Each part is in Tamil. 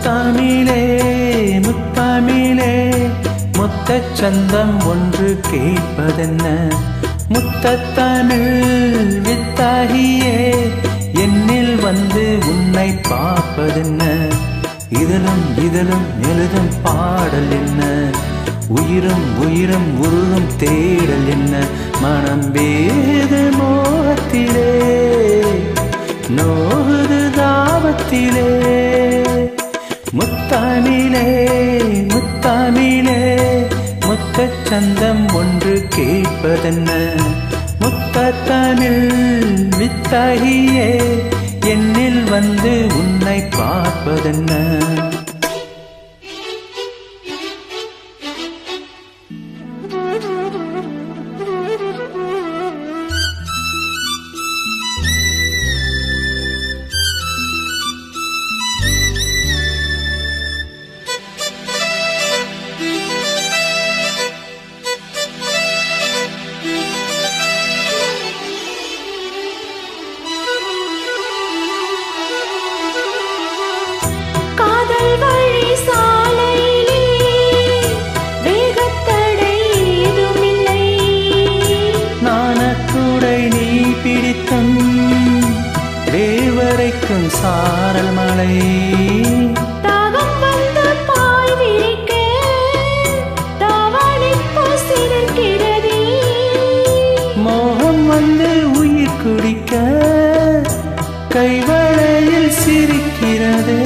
முத்தமிழே முத்தமிழே முத்தச் சந்தம் ஒன்று கேட்பதென்ன முத்தத்தமிழ் வித்தாகியே என்னில் வந்து உன்னை பார்ப்பதென்ன இதழும் இதழும் எழுதும் பாடல் என்ன உயிரும் உயிரும் உருகும் தேடல் என்ன மனம் வேது மோகத்திலே நோகுது தாபத்திலே முத்தமிழே முத்தமிழே முத்தச் சந்தம் ஒன்று கேட்பதென்ன முத்தத்தமிழ் வித்தகியே என்னில் வந்து உன்னை பார்ப்பதென்ன வேவரைக்கும் சாரல் மலை தாகம் வந்து பாய் விரிக்க தாவணிப்பு சிரிக்கிறது மோகம் வந்து உயிர் குடிக்க கைவளையில் சிரிக்கிறது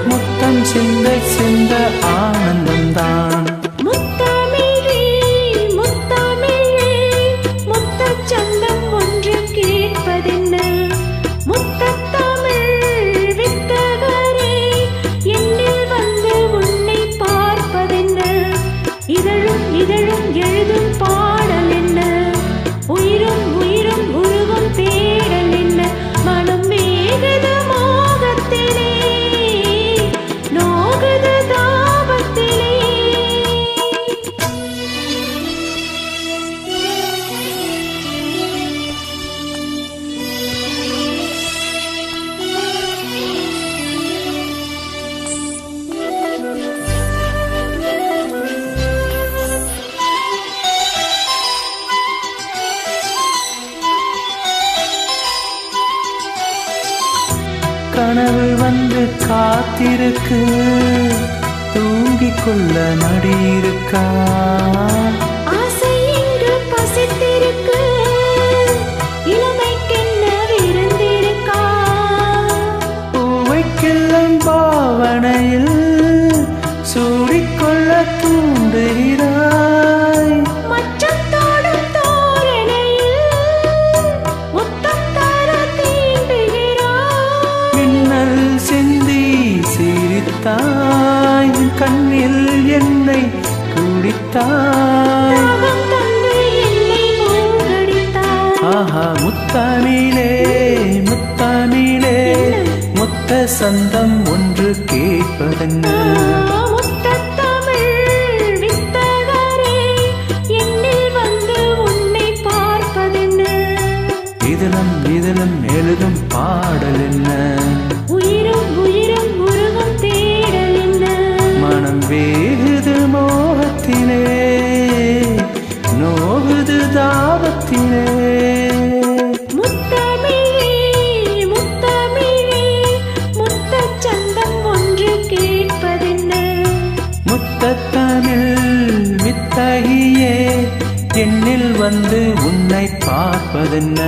முத்தம் சிந்த சிந்த ஆனந்தம்தான் முத்தமிழே முத்தமிழே முத்தச் சந்தம் ஒன்று கேட்பதென்ன முத்தத்தமிழ் வித்தகரே என்னில் வந்து உன்னை பார்ப்பதென்ன இதழும் இதழும் எழுதும் பாடல் என்ன உயிரும் உயிரும் உருகும் தேடல் என்ன மனம் வேகது மோகத்திலே நோகுது தாபத்திலே கனவு வந்து காத்திருக்கு தூங்கிக் கொள்ள மடி இருக்கா ஆசை இங்கு பசித்திருக்கு இளமைக்கென்ன விருந்திருக்கா பூவைக்கெல்லாம் பாவனையில் சூடிக்கொள்ள தூண்டுகிறாய் மச்சத்தோடும் தோரணையில் முத்தம் தர தீண்டுகிறாய் மின்னல் சிந்தி சிரித்தாய் கண்ணில் என்னை குடித்தாய் தாகம் தந்து என்னை மூழ்கடித்தாய் ஆஹா முத்தமிழே முத்தமிழே முத்த சந்தம் ஒன்று கேட்பதென்ன முத்தத்தமிழ் வித்தகரே என்னில் வந்து உன்னை பார்ப்பதென்ன இதழும் இதழும் எழுதும் பாடல் என்ன உயிரும் உயிரும் உருகும் தேடல் என்ன மனம் வேகுது மோகத்திலே நோகுது தாபத்திலே முத்தமிழே முத்தமிழே முத்தச் சந்தம் ஒன்று கேட்பதென்ன முத்தத்தமிழ் வித்தகியே என்னில் வந்து உன்னை பார்ப்பதென்ன